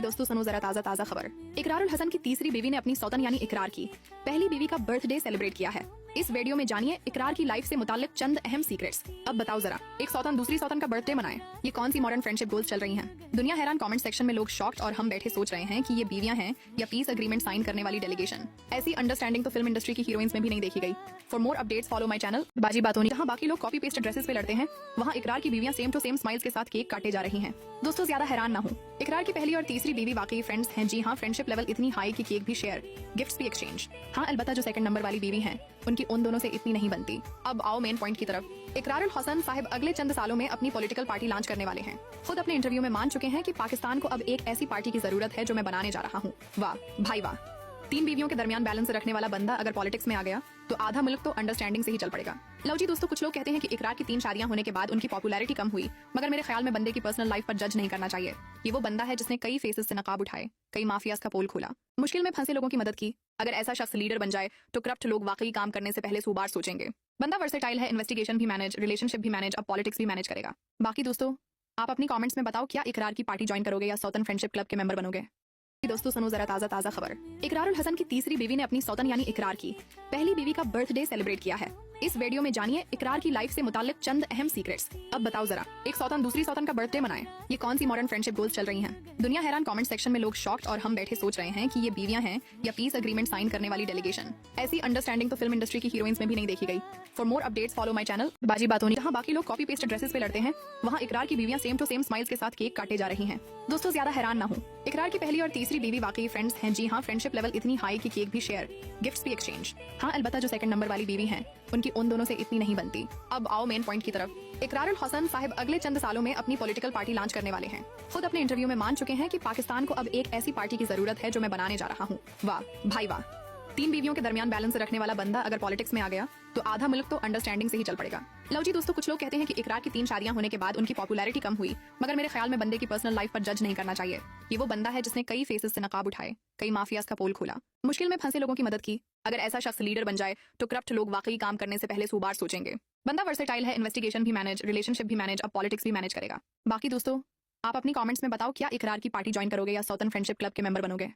दोस्तों सुनो जरा ताजा खबर। इकरारुल हसन की तीसरी बीवी ने अपनी सौतन यानी इकरार की पहली बीवी का बर्थडे सेलिब्रेट किया है। इस वीडियो में जानिए इकरार की लाइफ से मुताल्लिक चंद अहम सीक्रेट्स। अब बताओ जरा, एक सौतन दूसरी सौतन का बर्थडे मनाए, ये कौन सी मॉडर्न फ्रेंडशिप गोल्स चल रही हैं? दुनिया हैरान। कमेंट सेक्शन में लोग शॉक्ड और हम बैठे सोच रहे हैं कि ये बीवियां हैं या पीस एग्रीमेंट साइन करने वाली डेलीगेशन। ऐसी अंडरस्टैंडिंग तो फिल्म इंडस्ट्री की हीरोइंस में भी नहीं देखी गई। For more updates follow my channel बाजी बातों। जहाँ बाकी लोग कॉपी पेस्ट ड्रेसेस पे लड़ते हैं, वहाँ इकरार की बीवियां सेम टू सेम स्माइल्स के साथ केक काटे जा रही हैं। दोस्तों ज्यादा हैरान ना हो, इकरार की पहली और तीसरी बीवी वाकई फ्रेंड्स हैं। जी हाँ, फ्रेंडशिप लेवल इतनी हाई कि केक भी शेयर, गिफ्ट्स भी एक्सचेंज। हाँ, अलबत्ता जो सेकंड नंबर वाली बीवी हैं उनकी उन दोनों से इतनी नहीं बनती। अब आओ मेन पॉइंट की तरफ। इकरारुल हसन साहिब अगले चंद सालों में अपनी पॉलिटिकल पार्टी लॉन्च करने वाले हैं। खुद अपने इंटरव्यू में मान चुके हैं कि पाकिस्तान को अब एक ऐसी पार्टी की जरूरत है जो मैं बनाने जा रहा हूँ। वाह भाई वाह। 3 बीवियों के दरमियान बैलेंस रखने वाला बंदा अगर पॉलिटिक्स में आ गया तो आधा मुल्क तो अंडरस्टैंडिंग से ही चल पड़ेगा। लो जी दोस्तों, कुछ लोग कहते हैं कि इकरार की 3 शादियां होने के बाद उनकी पॉपुलैरिटी कम हुई, मगर मेरे ख्याल में बंदे की पर्सनल लाइफ पर जज नहीं करना चाहिए। ये वो बंदा है जिसने कई फेसेस से नकाब उठाए, कई माफियाज का पोल खोला, मुश्किल में फंसे लोगों की मदद की। अगर ऐसा शख्स लीडर बन जाए तो करप्ट लोग वाकई काम करने से पहले 100 बार सोचेंगे। बंदा वर्सेटाइल है, इन्वेस्टिगेशन भी मैनेज, रिलेशनशिप भी मैनेज, अब पॉलिटिक्स भी मैनेज करेगा। बाकी दोस्तों आप अपनी कमेंट्स में बताओ, क्या इकरार की पार्टी ज्वाइन करोगे या सौतन फ्रेंडशिप क्लब के मेंबर बनोगे? दोस्तों सुनो जरा ताजा खबर। इकरारुल हसन की तीसरी बीवी ने अपनी सौतन यानी इकरार की पहली बीवी का बर्थडे सेलिब्रेट किया है। इस वीडियो में जानिए इकरार की लाइफ से मुताल्लिक चंद अहम सीक्रेट्स। अब बताओ जरा, एक सौतन दूसरी सौतन का बर्थडे मनाए, ये कौन सी मॉडर्न फ्रेंडशिप गोल्स चल रही हैं? दुनिया हैरान। कमेंट सेक्शन में लोग शॉक्ड और हम बैठे सोच रहे हैं कि ये बीवियां हैं या पीस एग्रीमेंट साइन करने वाली डेलीगेशन। ऐसी अंडरस्टैंडिंग तो फिल्म इंडस्ट्री की हीरोइंस में भी नहीं देखी गई। For more updates follow my channel बाजी बातों। जहाँ बाकी लोग कॉपी पेस्ट ड्रेसेस पे लड़ते हैं, वहाँ इकरार की बीवियां सेम टू सेम स्माइल्स के साथ केक काटे जा रही हैं। दोस्तों ज्यादा हैरान ना हो, इकरार की पहली और तीसरी बीवी वाकई फ्रेंड्स हैं। जी हाँ, फ्रेंडशिप लेवल इतनी हाई कि केक भी शेयर, गिफ्ट्स भी एक्सचेंज। हाँ, अलबत्ता जो सेकंड नंबर वाली बीवी हैं उनकी उन दोनों से इतनी नहीं बनती। अब आओ मेन पॉइंट की तरफ। इकरारुल हसन साहिब अगले चंद सालों में अपनी पॉलिटिकल पार्टी लॉन्च करने वाले हैं। खुद अपने इंटरव्यू में मान चुके हैं कि पाकिस्तान को अब एक ऐसी पार्टी की जरूरत है जो मैं बनाने जा रहा हूँ। वाह भाई वाह। 3 बीवियों के दरमियान बैलेंस रखने वाला बंदा अगर पॉलिटिक्स में आ गया तो आधा मुल्क तो अंडरस्टैंडिंग से ही चल पड़ेगा। लो जी दोस्तों, कुछ लोग कहते हैं कि इकरार की 3 शादियां होने के बाद उनकी पॉपुलैरिटी कम हुई, मगर मेरे ख्याल में बंदे की पर्सनल लाइफ पर जज नहीं करना चाहिए। ये वो बंदा है जिसने कई फेसेस से नकाब उठाए, कई माफियाज का पोल खोला, मुश्किल में फंसे लोगों की मदद की। अगर ऐसा शख्स लीडर बन जाए तो करप्ट लोग वाकई काम करने से पहले 100 बार सोचेंगे। बंदा वर्सेटाइल है, इन्वेस्टिगेशन भी मैनेज, रिलेशनशिप भी मैनेज, अब पॉलिटिक्स भी मैनेज करेगा। बाकी दोस्तों आप अपनी कमेंट्स में बताओ, क्या इकरार की पार्टी ज्वाइन करोगे या सौतन फ्रेंडशिप क्लब के मेंबर बनोगे?